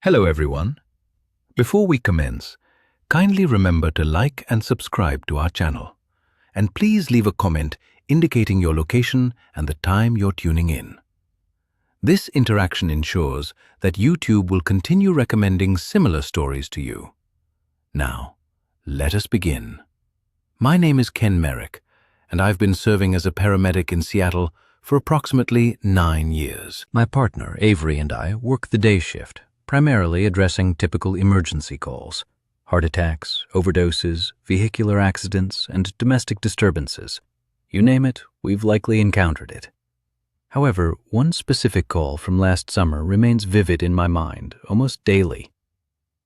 Hello everyone. Before we commence, kindly remember to like and subscribe to our channel. And please leave a comment indicating your location and the time you're tuning in. This interaction ensures that YouTube will continue recommending similar stories to you. Now, let us begin. My name is Ken Merrick, and I've been serving as a paramedic in Seattle for approximately 9 years. My partner, Avery, and I work the day shift, primarily addressing typical emergency calls: heart attacks, overdoses, vehicular accidents, and domestic disturbances. You name it, we've likely encountered it. However, one specific call from last summer remains vivid in my mind almost daily.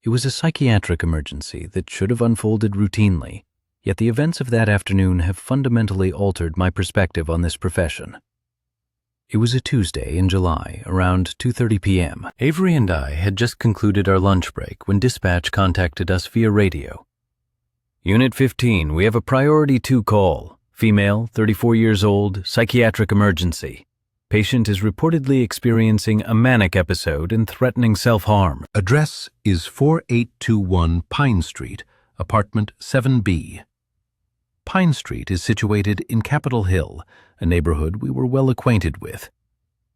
It was a psychiatric emergency that should have unfolded routinely, yet the events of that afternoon have fundamentally altered my perspective on this profession. It was a Tuesday in July, around 2:30 p.m. Avery and I had just concluded our lunch break when dispatch contacted us via radio. Unit 15, we have a priority 2 call. Female, 34 years old, psychiatric emergency. Patient is reportedly experiencing a manic episode and threatening self-harm. Address is 4821 Pine Street, apartment 7B. Pine Street is situated in Capitol Hill, a neighborhood we were well acquainted with.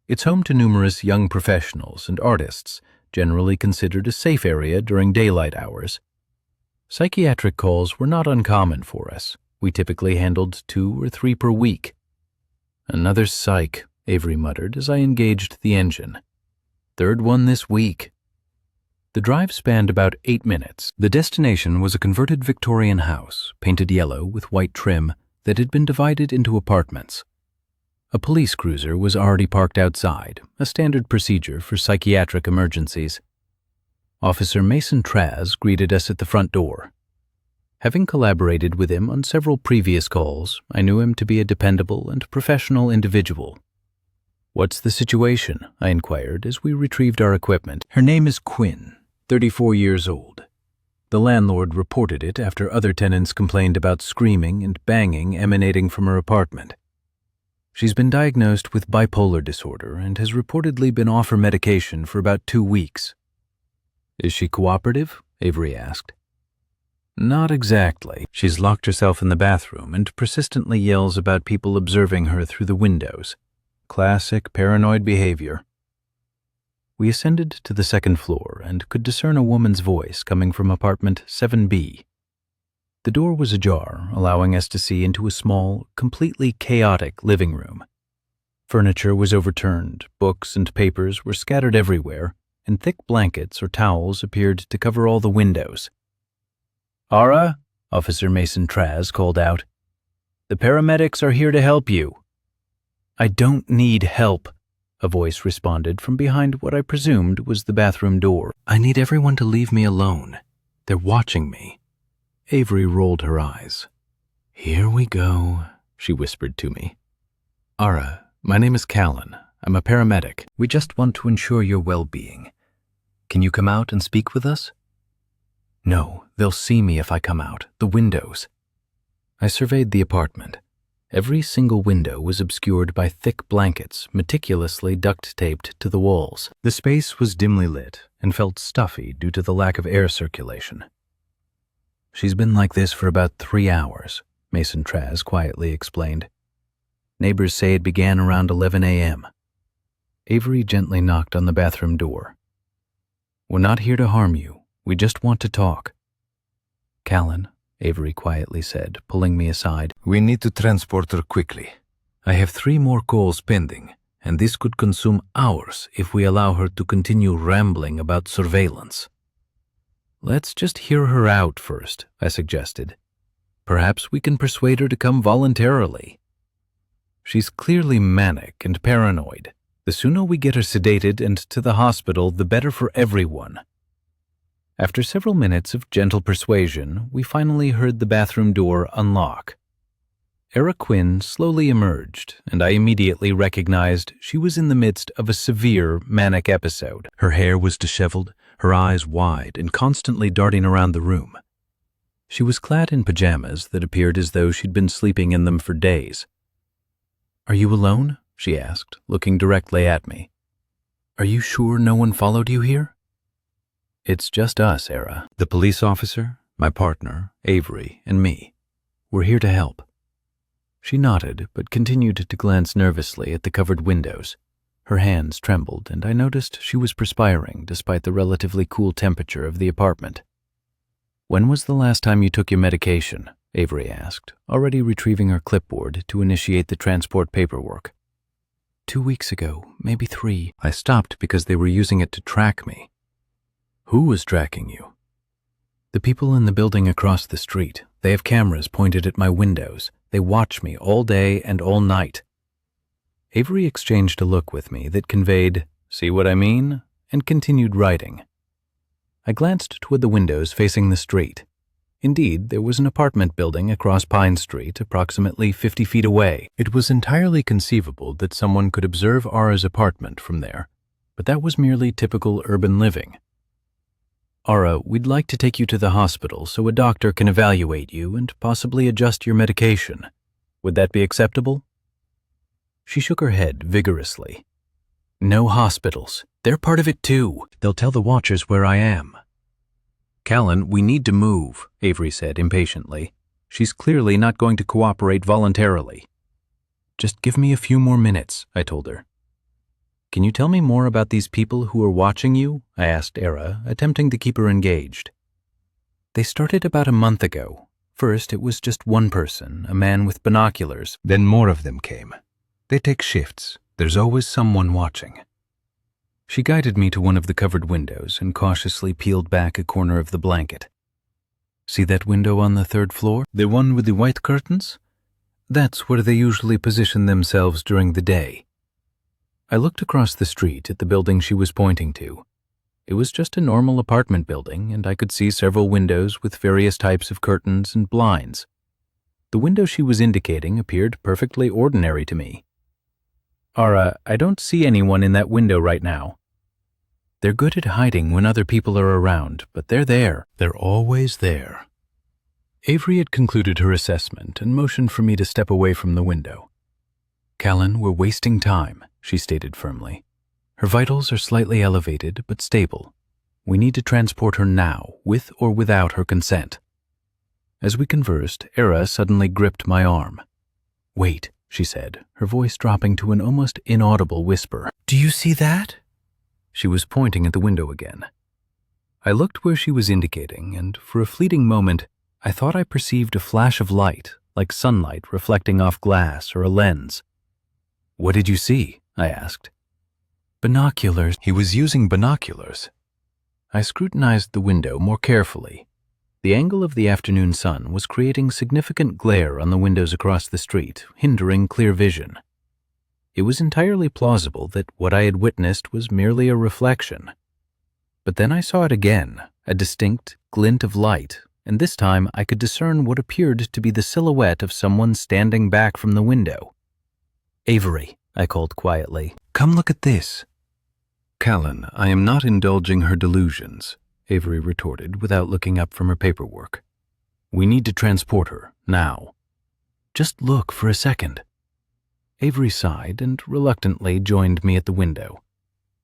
It's home to numerous young professionals and artists, generally considered a safe area during daylight hours. Psychiatric calls were not uncommon for us. We typically handled 2 or 3 per week. "Another psych," Avery muttered as I engaged the engine. "Third one this week." The drive spanned about 8 minutes. The destination was a converted Victorian house, painted yellow with white trim, that had been divided into apartments. A police cruiser was already parked outside, a standard procedure for psychiatric emergencies. Officer Mason Traz greeted us at the front door. Having collaborated with him on several previous calls, I knew him to be a dependable and professional individual. "What's the situation?" I inquired as we retrieved our equipment. "Her name is Quinn, 34 years old. The landlord reported it after other tenants complained about screaming and banging emanating from her apartment. She's been diagnosed with bipolar disorder and has reportedly been off her medication for about 2 weeks. "Is she cooperative?" Avery asked. "Not exactly. She's locked herself in the bathroom and persistently yells about people observing her through the windows. Classic paranoid behavior." We ascended to the second floor and could discern a woman's voice coming from apartment 7B. The door was ajar, allowing us to see into a small, completely chaotic living room. Furniture was overturned, books and papers were scattered everywhere, and thick blankets or towels appeared to cover all the windows. "Ara," Officer Mason Traz called out. "The paramedics are here to help you." "I don't need help," a voice responded from behind what I presumed was the bathroom door. "I need everyone to leave me alone. They're watching me." Avery rolled her eyes. "Here we go," she whispered to me. "Ara, my name is Callan. I'm a paramedic. We just want to ensure your well-being. Can you come out and speak with us?" "No, they'll see me if I come out. The windows." I surveyed the apartment. Every single window was obscured by thick blankets meticulously duct-taped to the walls. The space was dimly lit and felt stuffy due to the lack of air circulation. "She's been like this for about 3 hours," Mason Traz quietly explained. "Neighbors say it began around 11 a.m. Avery gently knocked on the bathroom door. "We're not here to harm you. We just want to talk." "Callan," Avery quietly said, pulling me aside, "we need to transport her quickly. I have 3 more calls pending, and this could consume hours if we allow her to continue rambling about surveillance." "Let's just hear her out first," I suggested. "Perhaps we can persuade her to come voluntarily. She's clearly manic and paranoid. The sooner we get her sedated and to the hospital, the better for everyone." After several minutes of gentle persuasion, we finally heard the bathroom door unlock. Era Quinn slowly emerged, and I immediately recognized she was in the midst of a severe manic episode. Her hair was disheveled, her eyes wide and constantly darting around the room. She was clad in pajamas that appeared as though she'd been sleeping in them for days. "Are you alone?" she asked, looking directly at me. "Are you sure no one followed you here?" It's just us, Era. The police officer, my partner, Avery, and me. We're here to help. She nodded, but continued to glance nervously at the covered windows. Her hands trembled, and I noticed she was perspiring despite the relatively cool temperature of the apartment. "When was the last time you took your medication?" Avery asked, already retrieving her clipboard to initiate the transport paperwork. 2 weeks ago, maybe 3. I stopped because they were using it to track me. Who was tracking you? The people in the building across the street. They have cameras pointed at my windows. They watch me all day and all night. Avery exchanged a look with me that conveyed, "See what I mean?" and continued writing. I glanced toward the windows facing the street. Indeed, there was an apartment building across Pine Street, approximately 50 feet away. It was entirely conceivable that someone could observe Ara's apartment from there, but that was merely typical urban living. "Ara, we'd like to take you to the hospital so a doctor can evaluate you and possibly adjust your medication. Would that be acceptable?" She shook her head vigorously. "No hospitals. They're part of it too. They'll tell the watchers where I am." "Callan, we need to move," Avery said impatiently. "She's clearly not going to cooperate voluntarily." "Just give me a few more minutes," I told her. "Can you tell me more about these people who are watching you?" I asked Era, attempting to keep her engaged. "They started about a month ago. First, it was just one person, a man with binoculars. Then more of them came. They take shifts. There's always someone watching." She guided me to one of the covered windows and cautiously peeled back a corner of the blanket. "See that window on the 3rd floor? The one with the white curtains? That's where they usually position themselves during the day." I looked across the street at the building she was pointing to. It was just a normal apartment building, and I could see several windows with various types of curtains and blinds. The window she was indicating appeared perfectly ordinary to me. "Ara, I don't see anyone in that window right now." "They're good at hiding when other people are around, but they're there. They're always there." Avery had concluded her assessment and motioned for me to step away from the window. "Callan, we're wasting time," she stated firmly. "Her vitals are slightly elevated but stable. We need to transport her now, with or without her consent." As we conversed, Era suddenly gripped my arm. "Wait," she said, her voice dropping to an almost inaudible whisper. "Do you see that?" She was pointing at the window again. I looked where she was indicating, and for a fleeting moment, I thought I perceived a flash of light, like sunlight reflecting off glass or a lens. "What did you see?" I asked. "Binoculars." He was using binoculars. I scrutinized the window more carefully. The angle of the afternoon sun was creating significant glare on the windows across the street, hindering clear vision. It was entirely plausible that what I had witnessed was merely a reflection. But then I saw it again, a distinct glint of light, and this time I could discern what appeared to be the silhouette of someone standing back from the window. "Avery," I called quietly, "come look at this." "Callan, I am not indulging her delusions," Avery retorted without looking up from her paperwork. "We need to transport her, now. Just look for a second." Avery sighed and reluctantly joined me at the window.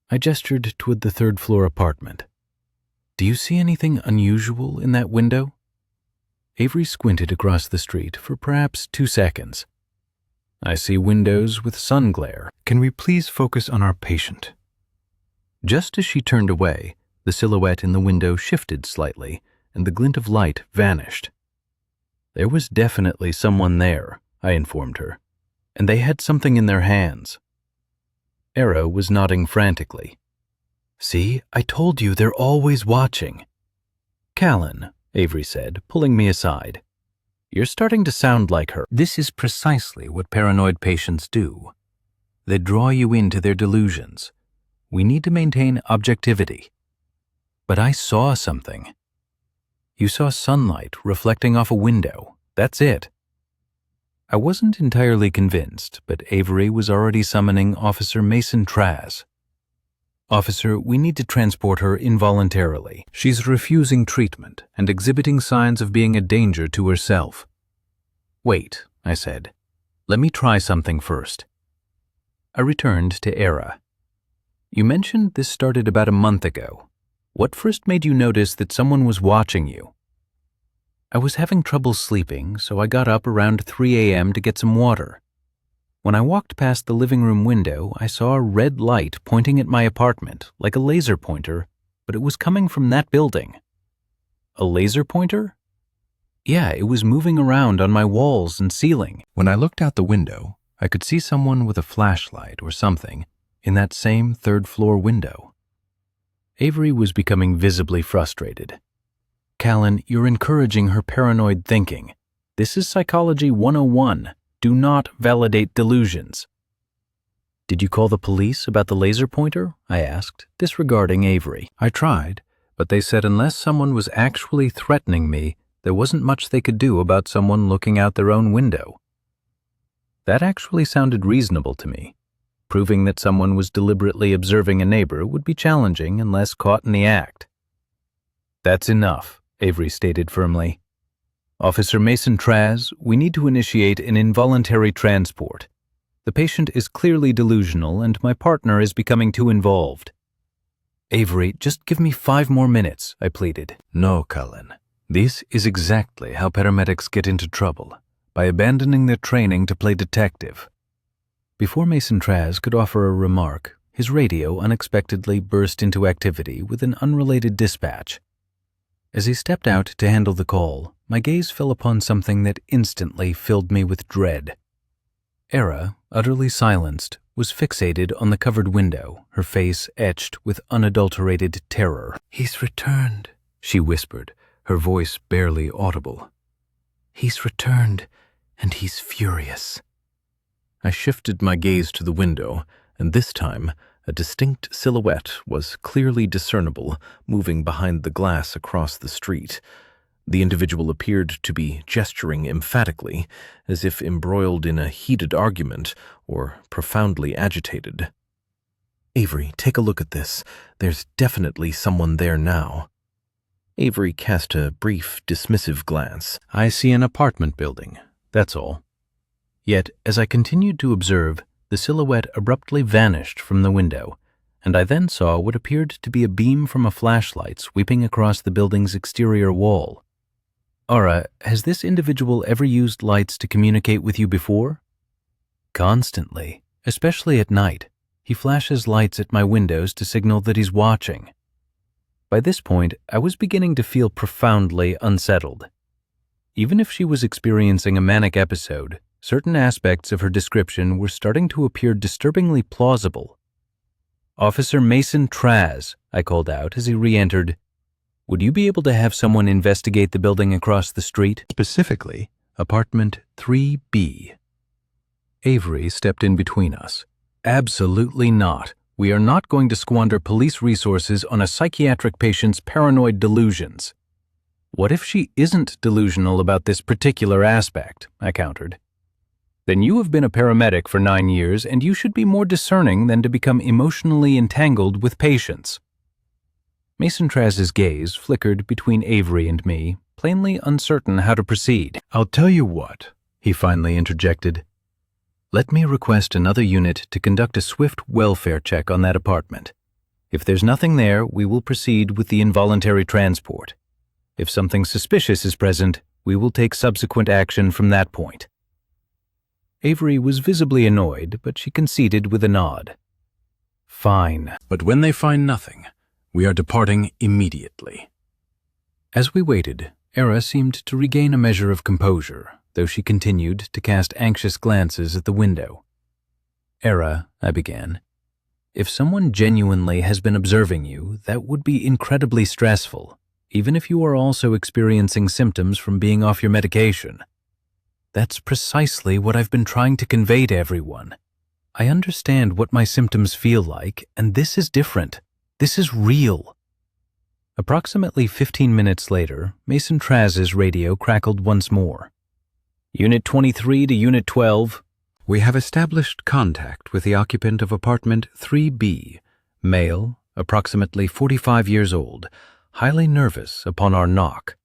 I gestured toward the 3rd floor apartment. "Do you see anything unusual in that window?" Avery squinted across the street for perhaps 2 seconds. "I see windows with sun glare. Can we please focus on our patient?" Just as she turned away, the silhouette in the window shifted slightly, and the glint of light vanished. There was definitely someone there, I informed her, and they had something in their hands. Era was nodding frantically. "See, I told you they're always watching." "Callan," Avery said, pulling me aside, "you're starting to sound like her. This is precisely what paranoid patients do. They draw you into their delusions. We need to maintain objectivity." "But I saw something." "You saw sunlight reflecting off a window. That's it." I wasn't entirely convinced, but Avery was already summoning Officer Mason Traz. "Officer, we need to transport her involuntarily. She's refusing treatment and exhibiting signs of being a danger to herself." "Wait," I said. "Let me try something first." I returned to Era. "You mentioned this started about a month ago. What first made you notice that someone was watching you? I was having trouble sleeping, so I got up around 3 a.m. to get some water. When I walked past the living room window, I saw a red light pointing at my apartment, like a laser pointer, but it was coming from that building. A laser pointer? Yeah, it was moving around on my walls and ceiling. When I looked out the window, I could see someone with a flashlight or something in that same third-floor window. Avery was becoming visibly frustrated. Callan, you're encouraging her paranoid thinking. This is Psychology 101. Do not validate delusions. Did you call the police about the laser pointer? I asked, disregarding Avery. I tried, but they said unless someone was actually threatening me, there wasn't much they could do about someone looking out their own window. That actually sounded reasonable to me. Proving that someone was deliberately observing a neighbor would be challenging unless caught in the act. That's enough, Avery stated firmly. Officer Mason Traz, we need to initiate an involuntary transport. The patient is clearly delusional and my partner is becoming too involved. Avery, just give me 5 more minutes, I pleaded. No, Cullen. This is exactly how paramedics get into trouble, by abandoning their training to play detective. Before Mason Traz could offer a remark, his radio unexpectedly burst into activity with an unrelated dispatch. As he stepped out to handle the call, my gaze fell upon something that instantly filled me with dread. Era, utterly silenced, was fixated on the covered window, her face etched with unadulterated terror. He's returned, she whispered, her voice barely audible. He's returned, and he's furious. I shifted my gaze to the window, and this time a distinct silhouette was clearly discernible, moving behind the glass across the street. The individual appeared to be gesturing emphatically, as if embroiled in a heated argument or profoundly agitated. Avery, take a look at this. There's definitely someone there now. Avery cast a brief, dismissive glance. I see an apartment building, that's all. Yet, as I continued to observe, the silhouette abruptly vanished from the window, and I then saw what appeared to be a beam from a flashlight sweeping across the building's exterior wall. Aura, has this individual ever used lights to communicate with you before? Constantly, especially at night. He flashes lights at my windows to signal that he's watching. By this point, I was beginning to feel profoundly unsettled. Even if she was experiencing a manic episode, certain aspects of her description were starting to appear disturbingly plausible. Officer Mason Traz, I called out as he re-entered. Would you be able to have someone investigate the building across the street? Specifically, apartment 3B. Avery stepped in between us. Absolutely not. We are not going to squander police resources on a psychiatric patient's paranoid delusions. What if she isn't delusional about this particular aspect? I countered. Then you have been a paramedic for 9 years and you should be more discerning than to become emotionally entangled with patients. Mason Traz's gaze flickered between Avery and me, plainly uncertain how to proceed. I'll tell you what, he finally interjected. Let me request another unit to conduct a swift welfare check on that apartment. If there's nothing there, we will proceed with the involuntary transport. If something suspicious is present, we will take subsequent action from that point. Avery was visibly annoyed, but she conceded with a nod. Fine, but when they find nothing, we are departing immediately. As we waited, Era seemed to regain a measure of composure, though she continued to cast anxious glances at the window. Era, I began, if someone genuinely has been observing you, that would be incredibly stressful, even if you are also experiencing symptoms from being off your medication. That's precisely what I've been trying to convey to everyone. I understand what my symptoms feel like, and this is different. This is real. Approximately 15 minutes later, Mason Traz's radio crackled once more. Unit 23 to Unit 12. We have established contact with the occupant of apartment 3B, male, approximately 45 years old, highly nervous upon our knock.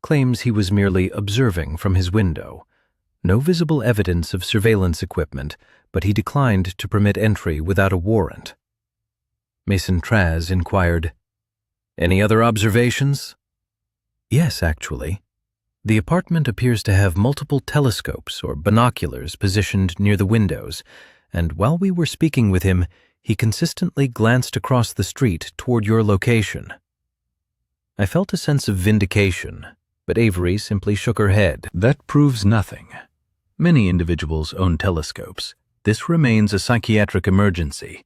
Claims he was merely observing from his window. No visible evidence of surveillance equipment, but he declined to permit entry without a warrant. Mason Traz inquired, Any other observations? Yes, actually. The apartment appears to have multiple telescopes or binoculars positioned near the windows, and while we were speaking with him, he consistently glanced across the street toward your location. I felt a sense of vindication, but Avery simply shook her head. That proves nothing. Many individuals own telescopes. This remains a psychiatric emergency.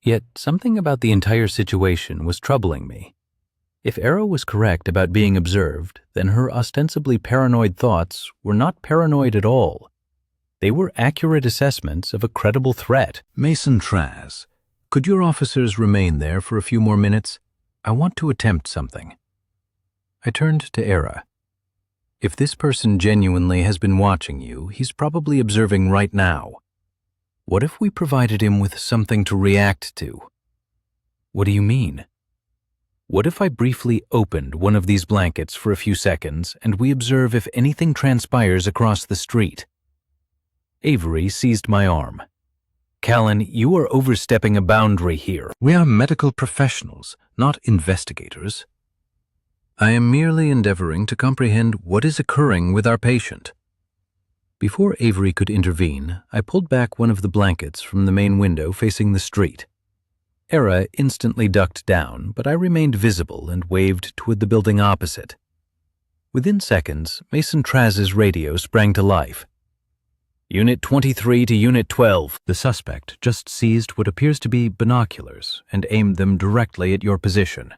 Yet something about the entire situation was troubling me. If Era was correct about being observed, then her ostensibly paranoid thoughts were not paranoid at all. They were accurate assessments of a credible threat. Mason Traz, could your officers remain there for a few more minutes? I want to attempt something. I turned to Era. If this person genuinely has been watching you, he's probably observing right now. What if we provided him with something to react to? What do you mean? What if I briefly opened one of these blankets for a few seconds and we observe if anything transpires across the street? Avery seized my arm. Callan, you are overstepping a boundary here. We are medical professionals, not investigators. I am merely endeavoring to comprehend what is occurring with our patient. Before Avery could intervene, I pulled back one of the blankets from the main window facing the street. Era instantly ducked down, but I remained visible and waved toward the building opposite. Within seconds, Mason Traz's radio sprang to life. Unit 23 to Unit 12. The suspect just seized what appears to be binoculars and aimed them directly at your position.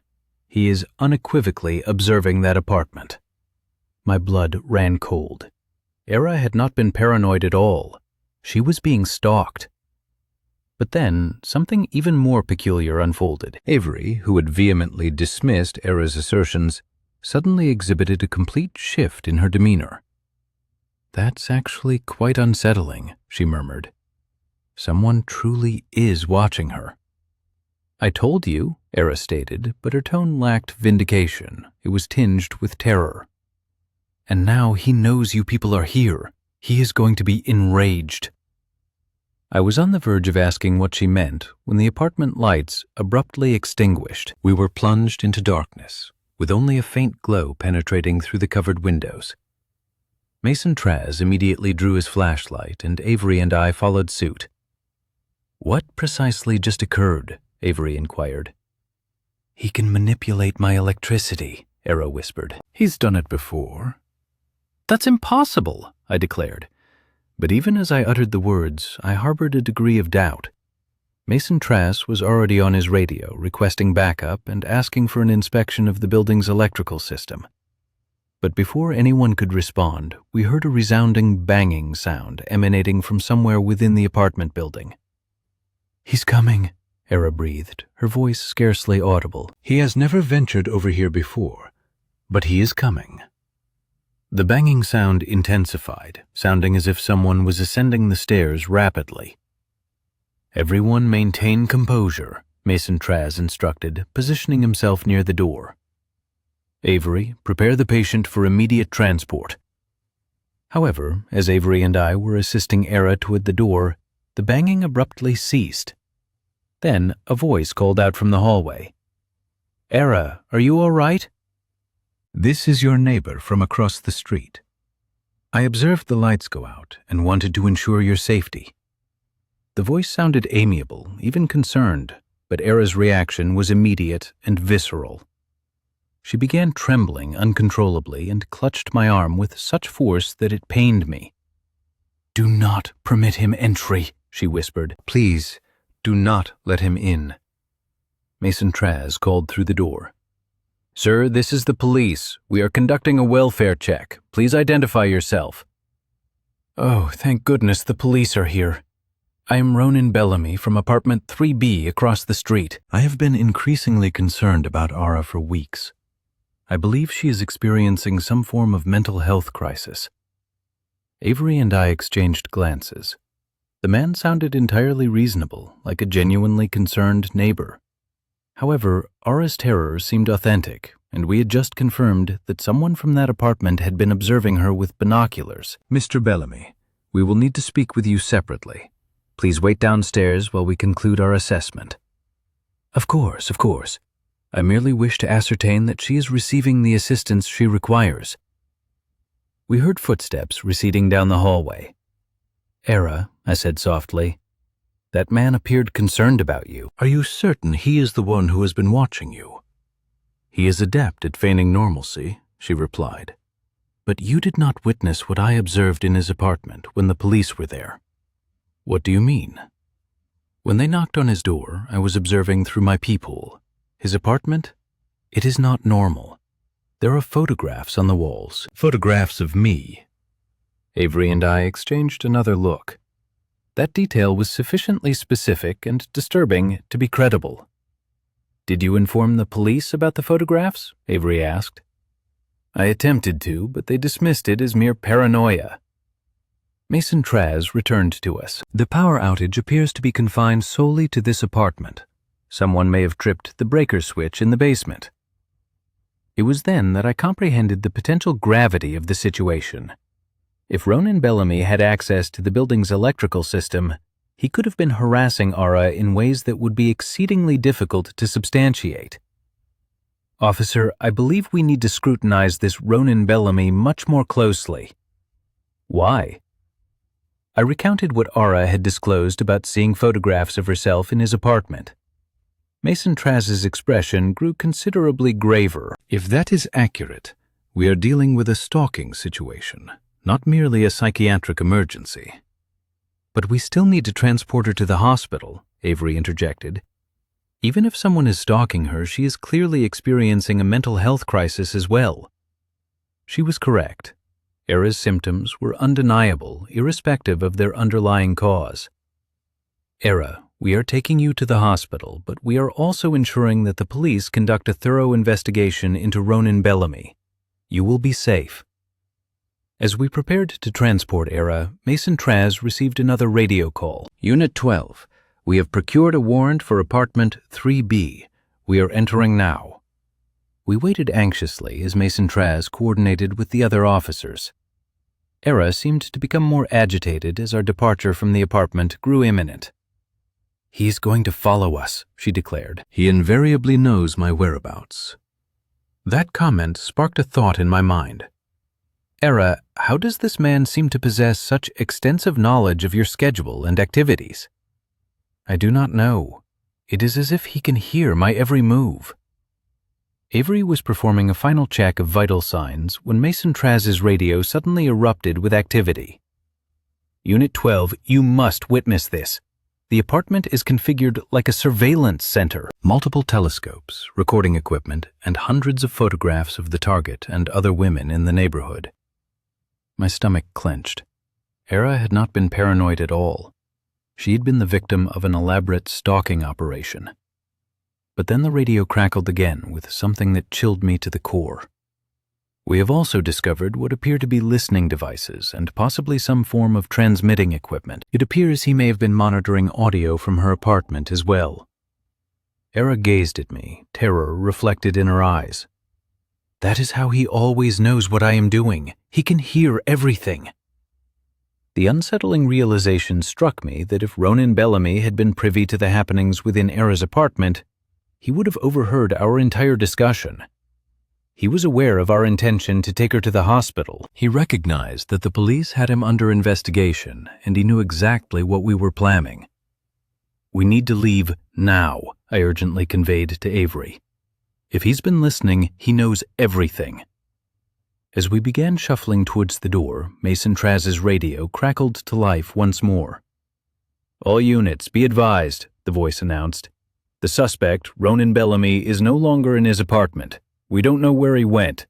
He is unequivocally observing that apartment. My blood ran cold. Era had not been paranoid at all. She was being stalked. But then, something even more peculiar unfolded. Avery, who had vehemently dismissed Era's assertions, suddenly exhibited a complete shift in her demeanor. That's actually quite unsettling, she murmured. Someone truly is watching her. I told you, Era stated, but her tone lacked vindication. It was tinged with terror. And now he knows you people are here. He is going to be enraged. I was on the verge of asking what she meant when the apartment lights abruptly extinguished. We were plunged into darkness, with only a faint glow penetrating through the covered windows. Mason Traz immediately drew his flashlight, and Avery and I followed suit. What precisely just occurred? Avery inquired. He can manipulate my electricity, Era whispered. He's done it before. That's impossible, I declared. But even as I uttered the words, I harbored a degree of doubt. Mason Traz was already on his radio, requesting backup and asking for an inspection of the building's electrical system. But before anyone could respond, we heard a resounding banging sound emanating from somewhere within the apartment building. He's coming, Era breathed, her voice scarcely audible. He has never ventured over here before, but he is coming. The banging sound intensified, sounding as if someone was ascending the stairs rapidly. Everyone maintain composure, Mason Traz instructed, positioning himself near the door. Avery, prepare the patient for immediate transport. However, as Avery and I were assisting Era toward the door, the banging abruptly ceased. Then a voice called out from the hallway. Era, are you all right? This is your neighbor from across the street. I observed the lights go out and wanted to ensure your safety. The voice sounded amiable, even concerned, but Era's reaction was immediate and visceral. She began trembling uncontrollably and clutched my arm with such force that it pained me. Do not permit him entry, she whispered. Please, do not let him in. Mason Traz called through the door. Sir, this is the police. We are conducting a welfare check. Please identify yourself. Oh, thank goodness the police are here. I am Ronan Bellamy from apartment 3B across the street. I have been increasingly concerned about Ara for weeks. I believe she is experiencing some form of mental health crisis. Avery and I exchanged glances. The man sounded entirely reasonable, like a genuinely concerned neighbor. However, Ara's terror seemed authentic, and we had just confirmed that someone from that apartment had been observing her with binoculars. Mr. Bellamy, we will need to speak with you separately. Please wait downstairs while we conclude our assessment. Of course. I merely wish to ascertain that she is receiving the assistance she requires. We heard footsteps receding down the hallway. Era, I said softly, that man appeared concerned about you. Are you certain he is the one who has been watching you? He is adept at feigning normalcy, she replied. But you did not witness what I observed in his apartment when the police were there. What do you mean? When they knocked on his door, I was observing through my peephole. His apartment? It is not normal. There are photographs on the walls. Photographs of me. Avery and I exchanged another look. That detail was sufficiently specific and disturbing to be credible. Did you inform the police about the photographs? Avery asked. I attempted to, but they dismissed it as mere paranoia. Mason Traz returned to us. The power outage appears to be confined solely to this apartment. Someone may have tripped the breaker switch in the basement. It was then that I comprehended the potential gravity of the situation. If Ronan Bellamy had access to the building's electrical system, he could have been harassing Ara in ways that would be exceedingly difficult to substantiate. Officer, I believe we need to scrutinize this Ronan Bellamy much more closely. Why? I recounted what Ara had disclosed about seeing photographs of herself in his apartment. Mason Traz's expression grew considerably graver. If that is accurate, we are dealing with a stalking situation, not merely a psychiatric emergency. But we still need to transport her to the hospital, Avery interjected. Even if someone is stalking her, she is clearly experiencing a mental health crisis as well. She was correct. Era's symptoms were undeniable, irrespective of their underlying cause. Era, we are taking you to the hospital, but we are also ensuring that the police conduct a thorough investigation into Ronan Bellamy. You will be safe. As we prepared to transport Era, Mason Traz received another radio call. Unit 12, we have procured a warrant for apartment 3B. We are entering now. We waited anxiously as Mason Traz coordinated with the other officers. Era seemed to become more agitated as our departure from the apartment grew imminent. He's going to follow us, she declared. He invariably knows my whereabouts. That comment sparked a thought in my mind. Era, how does this man seem to possess such extensive knowledge of your schedule and activities? I do not know. It is as if he can hear my every move. Avery was performing a final check of vital signs when Mason Traz's radio suddenly erupted with activity. Unit 12, you must witness this. The apartment is configured like a surveillance center. Multiple telescopes, recording equipment, and hundreds of photographs of the target and other women in the neighborhood. My stomach clenched. Era had not been paranoid at all. She had been the victim of an elaborate stalking operation. But then the radio crackled again with something that chilled me to the core. We have also discovered what appear to be listening devices and possibly some form of transmitting equipment. It appears he may have been monitoring audio from her apartment as well. Era gazed at me, terror reflected in her eyes. That is how he always knows what I am doing. He can hear everything. The unsettling realization struck me that if Ronan Bellamy had been privy to the happenings within Era's apartment, he would have overheard our entire discussion. He was aware of our intention to take her to the hospital. He recognized that the police had him under investigation, and he knew exactly what we were planning. We need to leave now, I urgently conveyed to Avery. If he's been listening, he knows everything. As we began shuffling towards the door, Mason Traz's radio crackled to life once more. All units, be advised, the voice announced. The suspect, Ronan Bellamy, is no longer in his apartment. We don't know where he went.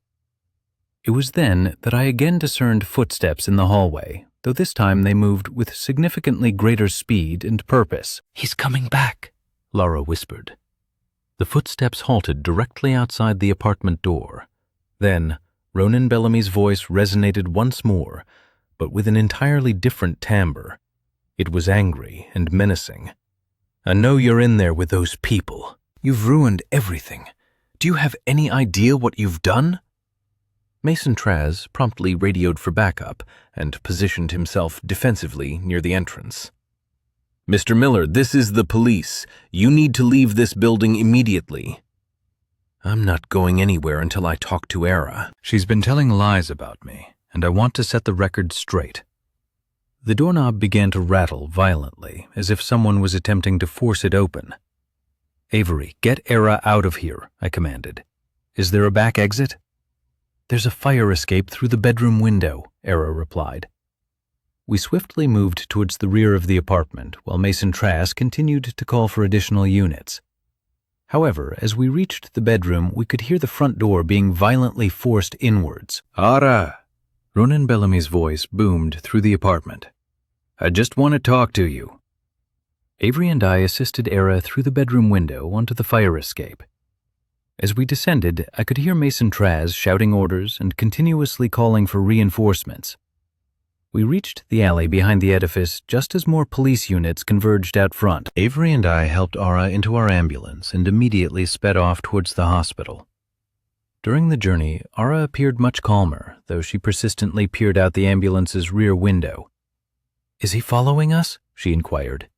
It was then that I again discerned footsteps in the hallway, though this time they moved with significantly greater speed and purpose. He's coming back, Laura whispered. The footsteps halted directly outside the apartment door. Then, Ronan Bellamy's voice resonated once more, but with an entirely different timbre. It was angry and menacing. I know you're in there with those people. You've ruined everything. Do you have any idea what you've done? Mason Traz promptly radioed for backup and positioned himself defensively near the entrance. Mr. Miller, this is the police. You need to leave this building immediately. I'm not going anywhere until I talk to Era. She's been telling lies about me, and I want to set the record straight. The doorknob began to rattle violently, as if someone was attempting to force it open. Avery, get Era out of here, I commanded. Is there a back exit? There's a fire escape through the bedroom window, Era replied. We swiftly moved towards the rear of the apartment, while Mason Trask continued to call for additional units. However, as we reached the bedroom, we could hear the front door being violently forced inwards. Ara! Ronan Bellamy's voice boomed through the apartment. I just want to talk to you. Avery and I assisted Era through the bedroom window onto the fire escape. As we descended, I could hear Mason Trask shouting orders and continuously calling for reinforcements. We reached the alley behind the edifice just as more police units converged out front. Avery and I helped Ara into our ambulance and immediately sped off towards the hospital. During the journey, Ara appeared much calmer, though she persistently peered out the ambulance's rear window. Is he following us? She inquired.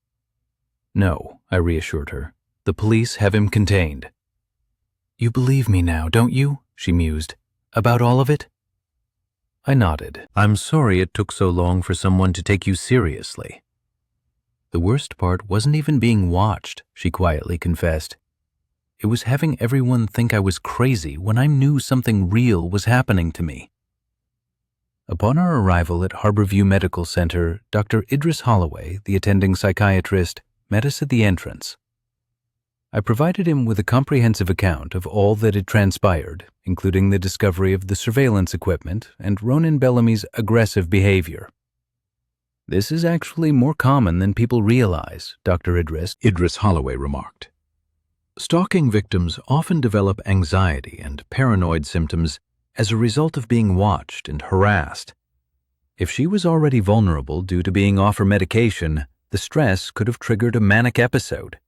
No, I reassured her. The police have him contained. You believe me now, don't you? She mused. About all of it? I nodded. I'm sorry it took so long for someone to take you seriously. The worst part wasn't even being watched, she quietly confessed. It was having everyone think I was crazy when I knew something real was happening to me. Upon our arrival at Harborview Medical Center, Dr. Idris Holloway, the attending psychiatrist, met us at the entrance. I provided him with a comprehensive account of all that had transpired, including the discovery of the surveillance equipment and Ronan Bellamy's aggressive behavior. This is actually more common than people realize, Dr. Idris Holloway remarked. Stalking victims often develop anxiety and paranoid symptoms as a result of being watched and harassed. If she was already vulnerable due to being off her medication, the stress could have triggered a manic episode.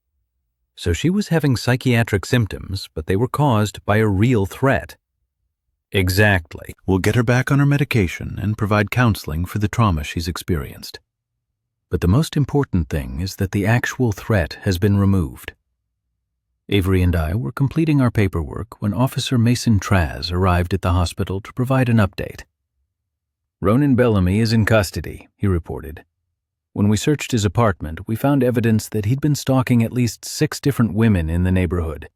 So she was having psychiatric symptoms, but they were caused by a real threat. Exactly. We'll get her back on her medication and provide counseling for the trauma she's experienced. But the most important thing is that the actual threat has been removed. Avery and I were completing our paperwork when Officer Mason Trask arrived at the hospital to provide an update. Ronan Bellamy is in custody, he reported. When we searched his apartment, we found evidence that he'd been stalking at least 6 different women in the neighborhood.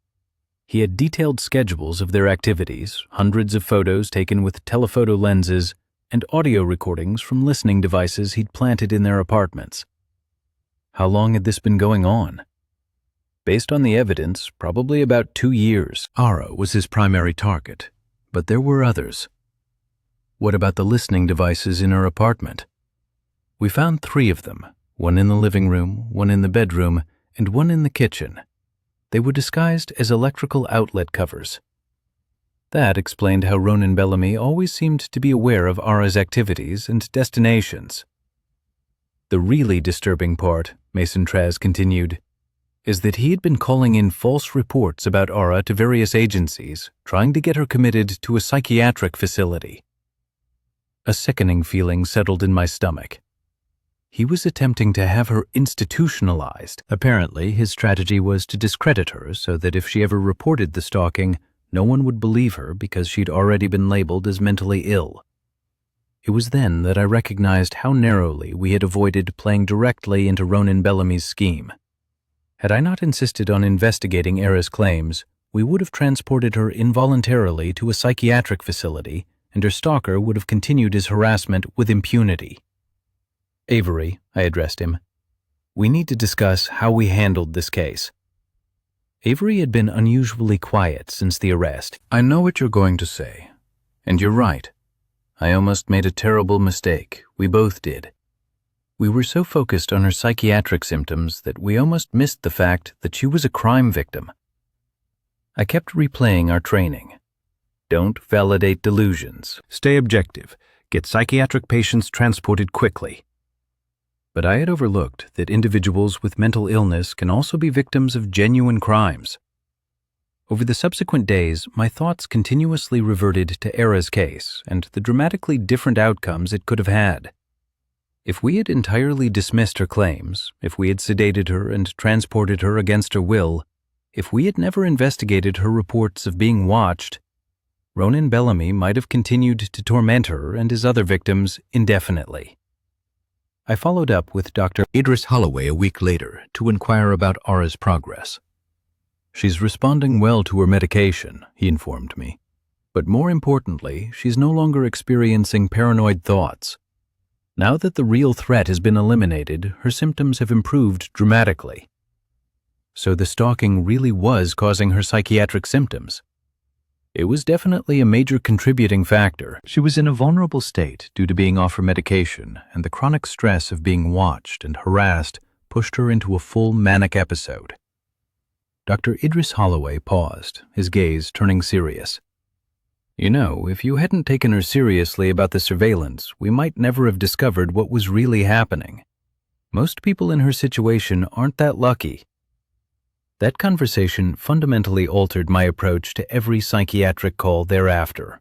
He had detailed schedules of their activities, hundreds of photos taken with telephoto lenses, and audio recordings from listening devices he'd planted in their apartments. How long had this been going on? Based on the evidence, probably about 2 years. Ara was his primary target, but there were others. What about the listening devices in her apartment? We found 3 of them, one in the living room, one in the bedroom, and one in the kitchen. They were disguised as electrical outlet covers. That explained how Ronan Bellamy always seemed to be aware of Ara's activities and destinations. The really disturbing part, Mason Trask continued, is that he had been calling in false reports about Ara to various agencies, trying to get her committed to a psychiatric facility. A sickening feeling settled in my stomach. He was attempting to have her institutionalized. Apparently, his strategy was to discredit her so that if she ever reported the stalking, no one would believe her because she'd already been labeled as mentally ill. It was then that I recognized how narrowly we had avoided playing directly into Ronan Bellamy's scheme. Had I not insisted on investigating Ara's claims, we would have transported her involuntarily to a psychiatric facility, and her stalker would have continued his harassment with impunity. Avery, I addressed him, we need to discuss how we handled this case. Avery had been unusually quiet since the arrest. I know what you're going to say, and you're right. I almost made a terrible mistake. We both did. We were so focused on her psychiatric symptoms that we almost missed the fact that she was a crime victim. I kept replaying our training. Don't validate delusions. Stay objective. Get psychiatric patients transported quickly. But I had overlooked that individuals with mental illness can also be victims of genuine crimes. Over the subsequent days, my thoughts continuously reverted to Ara's case and the dramatically different outcomes it could have had. If we had entirely dismissed her claims, if we had sedated her and transported her against her will, If we had never investigated her reports of being watched, Ronan Bellamy might have continued to torment her and his other victims indefinitely. I followed up with Dr. Idris Holloway a week later to inquire about Ara's progress. She's responding well to her medication, he informed me. But more importantly, she's no longer experiencing paranoid thoughts. Now that the real threat has been eliminated, her symptoms have improved dramatically. So the stalking really was causing her psychiatric symptoms. It was definitely a major contributing factor. She was in a vulnerable state due to being off her medication, and the chronic stress of being watched and harassed pushed her into a full manic episode. Dr. Idris Holloway paused, his gaze turning serious. You know, if you hadn't taken her seriously about the surveillance, we might never have discovered what was really happening. Most people in her situation aren't that lucky. That conversation fundamentally altered my approach to every psychiatric call thereafter.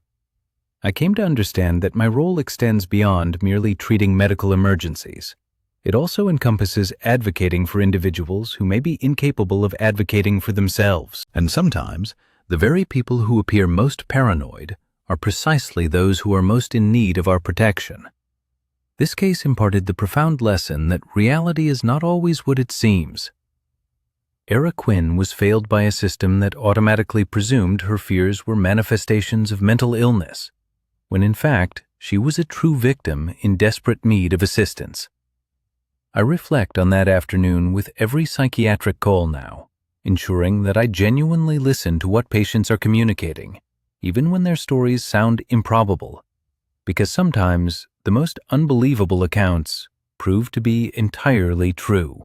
I came to understand that my role extends beyond merely treating medical emergencies. It also encompasses advocating for individuals who may be incapable of advocating for themselves. And sometimes, the very people who appear most paranoid are precisely those who are most in need of our protection. This case imparted the profound lesson that reality is not always what it seems. Era Quinn was failed by a system that automatically presumed her fears were manifestations of mental illness, when in fact she was a true victim in desperate need of assistance. I reflect on that afternoon with every psychiatric call now, ensuring that I genuinely listen to what patients are communicating, even when their stories sound improbable, because sometimes the most unbelievable accounts prove to be entirely true.